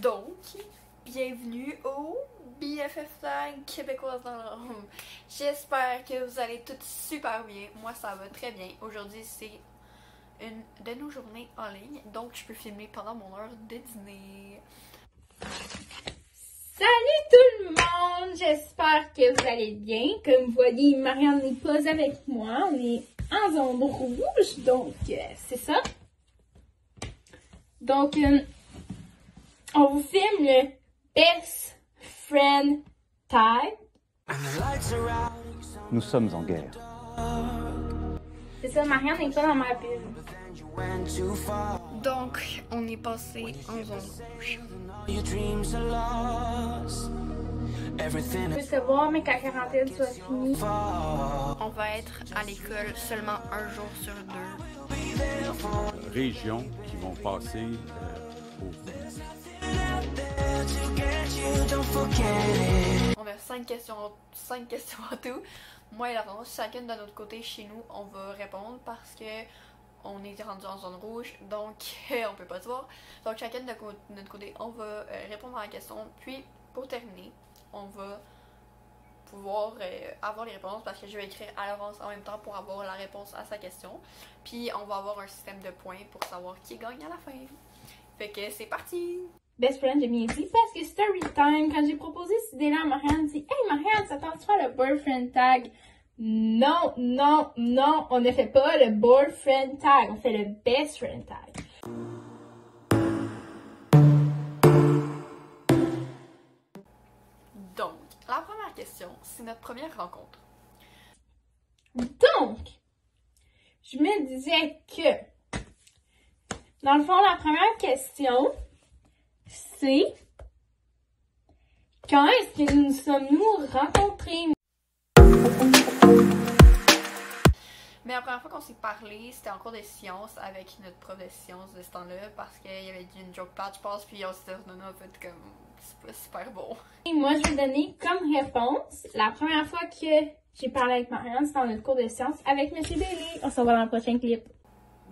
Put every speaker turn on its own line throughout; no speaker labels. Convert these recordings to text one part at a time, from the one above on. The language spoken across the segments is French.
Donc, bienvenue au BFF Flag québécoise dans l'ombre. J'espère que vous allez toutes super bien. Moi, ça va très bien. Aujourd'hui, c'est une de nos journées en ligne, donc je peux filmer pendant mon heure de dîner.
Salut tout le monde! J'espère que vous allez bien. Comme vous voyez, Marianne n'est pas avec moi. On est en zone rouge, donc c'est ça. Donc, on vous filme le Best Friend Tag.
Nous sommes en guerre.
C'est ça, Marianne n'est pas dans ma pub.
Donc, on est passé en zone rouge.
Je veux savoir, mais qu'à quarantaine soit finie.
On va être à l'école seulement un jour sur deux.
Régions qui vont passer
On a 5 questions en tout. Moi et Laurence, chacune de notre côté chez nous, on va répondre parce que on est rendu en zone rouge, donc on peut pas se voir. Donc chacune de notre côté, on va répondre à la question. Puis pour terminer, on va pouvoir avoir les réponses parce que je vais écrire à l'avance en même temps pour avoir la réponse à sa question. Puis on va avoir un système de points pour savoir qui gagne à la fin. Fait que c'est parti!
Best Friend, j'ai bien dit parce que story time, quand j'ai proposé cette idée-là à Marianne, dit hey Marianne, ça tente de faire le boyfriend tag? Non, non, non, on ne fait pas le boyfriend tag, on fait le best friend tag.
Donc, la première question, c'est notre première rencontre.
Donc, je me disais que, dans le fond, la première question, c'est quand est-ce que nous sommes-nous rencontrés?
Mais la première fois qu'on s'est parlé, c'était en cours de sciences avec notre prof de sciences de ce temps-là parce qu'il y avait une joke plate, je pense, puis on s'était redonné en fait comme c'est pas super bon.
Et moi, je vais donner comme réponse la première fois que j'ai parlé avec Marianne, c'était dans notre cours de sciences avec M. Bailey. On se revoit dans le prochain clip.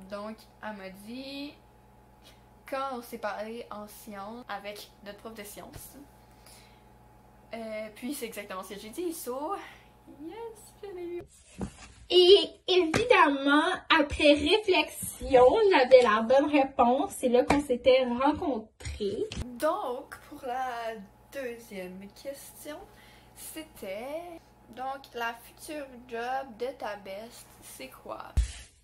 Donc, elle m'a dit quand on s'est parlé en sciences avec notre prof de sciences. Puis c'est exactement ce que j'ai dit, so yes, je l'ai eu.
Et évidemment, après réflexion, j'avais la bonne réponse. C'est là qu'on s'était rencontrés.
Donc, pour la deuxième question, c'était donc la future job de ta best, c'est quoi?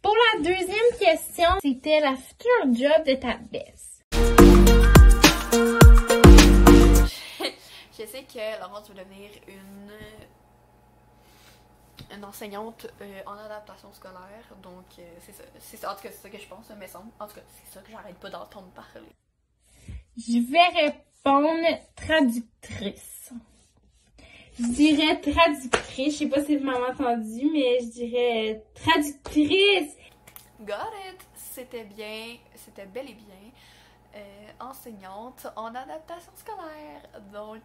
Pour la deuxième question, c'était la future job de ta best.
Je sais que Laurence veut devenir une enseignante en adaptation scolaire, donc c'est ça, en tout cas c'est ça que je pense, me semble. En tout cas, c'est ça que j'arrête pas d'entendre parler.
Je vais répondre traductrice. Je dirais traductrice, je sais pas si vous m'avez entendu, mais je dirais traductrice.
Got it! C'était bel et bien enseignante en adaptation scolaire, donc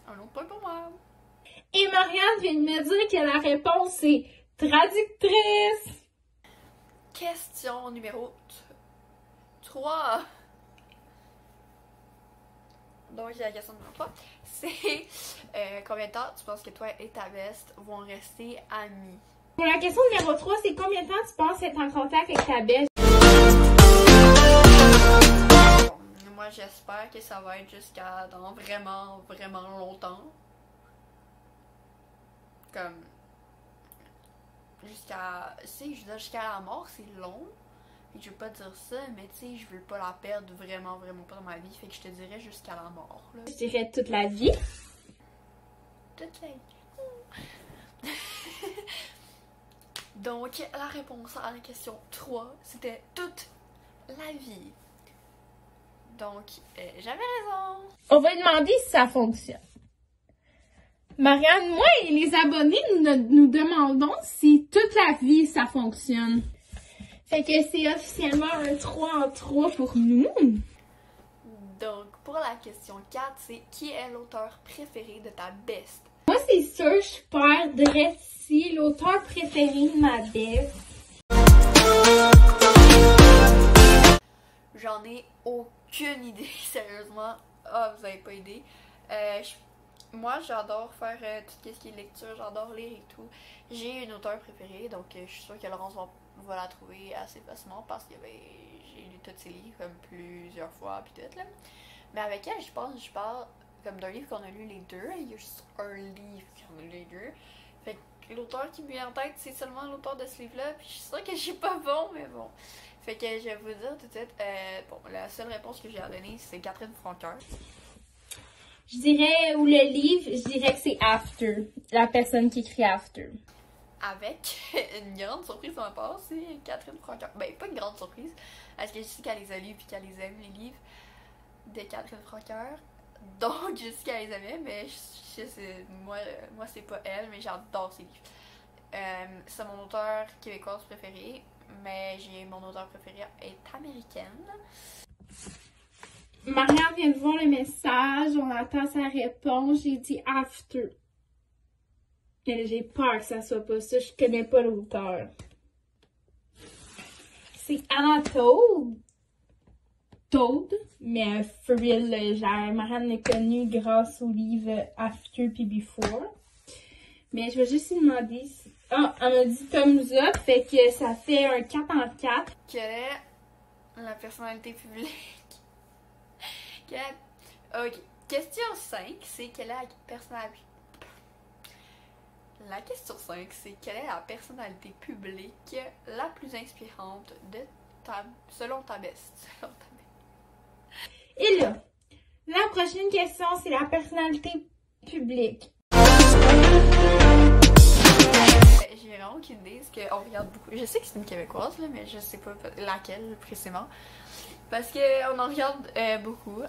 un autre point pour moi.
Et Marianne vient de me dire que la réponse est traductrice.
Question numéro 3. Donc la question numéro 3, c'est combien de temps tu penses que toi et ta best vont rester amis?
Pour la question numéro 3, c'est combien de temps tu penses être en contact avec ta best?
Moi j'espère que ça va être jusqu'à dans vraiment, vraiment longtemps. Comme jusqu'à la mort, c'est long. Et je veux pas dire ça, mais tu sais, je veux pas la perdre vraiment, vraiment pas dans ma vie. Fait que je te dirais jusqu'à la mort. Là.
Je dirais toute la vie.
Toute la vie. Donc, la réponse à la question 3, c'était toute la vie. Donc, j'avais raison.
On va lui demander si ça fonctionne. Marianne, moi et les abonnés, nous demandons si toute la vie ça fonctionne. Fait que c'est officiellement un 3 en 3 pour nous.
Donc, pour la question 4, c'est qui est l'auteur préféré de ta best?
Moi, c'est sûr, je perdrais si l'auteur préféré de ma best.
J'en ai aucune idée, sérieusement. Ah, vous avez pas idée. Moi, j'adore faire tout ce qui est lecture, j'adore lire et tout. J'ai une auteure préférée, donc je suis sûre que Laurence va la trouver assez facilement parce que ben, j'ai lu tous ses livres comme plusieurs fois puis tout là. Mais avec elle, je parle comme d'un livre qu'on a lu les deux. Il y a juste un livre qu'on a lu les deux. Fait que l'auteur qui me vient en tête, c'est seulement l'auteur de ce livre-là. Puis je suis sûre que je suis pas bon, mais bon. Fait que je vais vous dire tout de suite, bon, la seule réponse que j'ai à donner, c'est Catherine Francoeur.
Je dirais, ou le livre, je dirais que c'est After. La personne qui écrit After.
Avec une grande surprise de ma part, c'est Catherine Francoeur. Ben, pas une grande surprise, parce que je sais qu'elle les a lus puis qu'elle les aime, les livres de Catherine Francoeur. Donc, je sais qu'elle les aimait, mais moi, c'est pas elle, mais j'adore ses livres. C'est mon auteur québécoise préféré, mais mon auteur préféré est américaine.
Marianne vient de voir le message, on attend sa réponse, j'ai dit After. Mais j'ai peur que ça soit pas ça, je connais pas l'auteur. C'est Anatole. Toad, mais for real, Marianne l'a connue grâce au livre After puis Before. Mais je vais juste lui demander si... Ah, elle m'a dit thumbs up, fait que ça fait un 4 en 4.
Quelle est la personnalité publique? Ok. Question 5, c'est quelle est la personnalité... La question 5, c'est quelle est la personnalité publique la plus inspirante selon ta best?
Et là, la prochaine question, c'est la personnalité publique.
J'ai vraiment aucune idée, parce qu'on regarde beaucoup. Je sais que c'est une québécoise, là, mais je sais pas laquelle précisément. Parce qu'on en regarde beaucoup.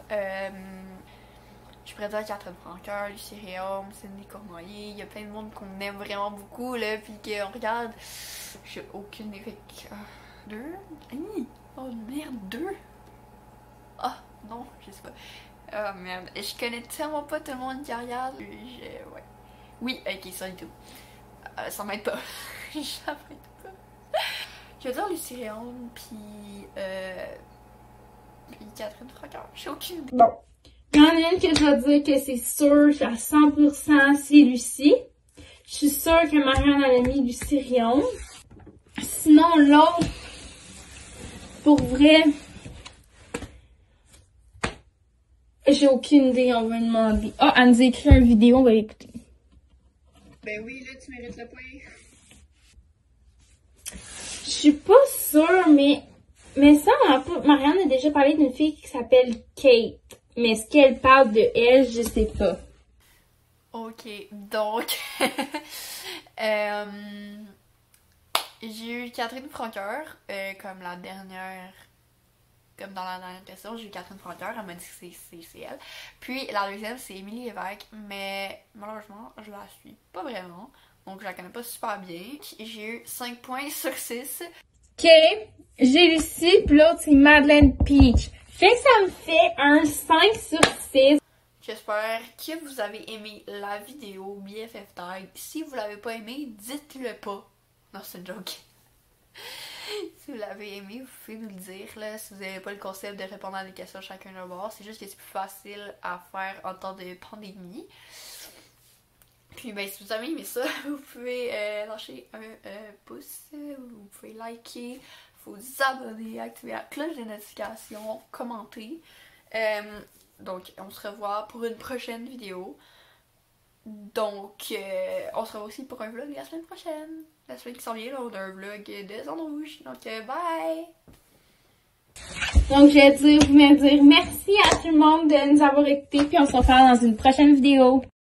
Je pourrais dire Catherine Francoeur, Lucie Réaume, Cindy Cournoyer. Il y a plein de monde qu'on aime vraiment beaucoup, là, puis qu'on regarde. J'ai aucune idée. Deux? Oh merde, deux? Ah, non, je sais pas. Oh merde, je connais tellement pas tout le monde qui regarde. Ouais. Oui, ok, ça et tout. Ça m'aide pas. Ça m'aide pas. Je vais dire Lucie Réaume, puis Catherine Francoeur. J'ai aucune idée.
Bon. Il y en a une que je vais dire que c'est sûr, à 100%, c'est Lucie. Je suis sûre que Marianne a mis Lucie Réaume. Sinon, l'autre, pour vrai, j'ai aucune idée, on va demander. Ah, elle nous a écrit une vidéo, on va l'écouter.
Ben oui, là, tu mérites le point.
Je suis pas sûre, mais ça, Marianne a déjà parlé d'une fille qui s'appelle Kate. Mais ce qu'elle parle de elle, je sais pas.
Ok, donc... j'ai eu Catherine Francoeur, comme la dernière... Comme dans la dernière question, j'ai eu Catherine Francoeur, elle m'a dit que c'est elle. Puis la deuxième, c'est Émilie Lévesque, mais malheureusement, je la suis pas vraiment. Donc je la connais pas super bien. J'ai eu 5 points sur 6.
Ok, j'ai Lucie, puis l'autre c'est Madeleine Peach. Fait que ça me fait un 5 sur 6.
J'espère que vous avez aimé la vidéo BFF Tag. Si vous l'avez pas aimé, dites-le pas. Non, c'est une joke. Si vous l'avez aimé, vous pouvez nous le dire. Là, si vous n'avez pas le concept de répondre à des questions chacun de bord, c'est juste que c'est plus facile à faire en temps de pandémie. Puis ben, si vous avez aimé ça, vous pouvez lâcher un pouce, vous pouvez liker, vous abonner, activer la cloche de notification, commenter. Donc, on se revoit pour une prochaine vidéo. Donc, on se revoit aussi pour un vlog la semaine prochaine. La semaine qui s'en vient, là, on a un vlog de Zone Rouge. Donc, bye!
Donc, je voulais dire merci à tout le monde de nous avoir écoutés, puis on se revoit dans une prochaine vidéo.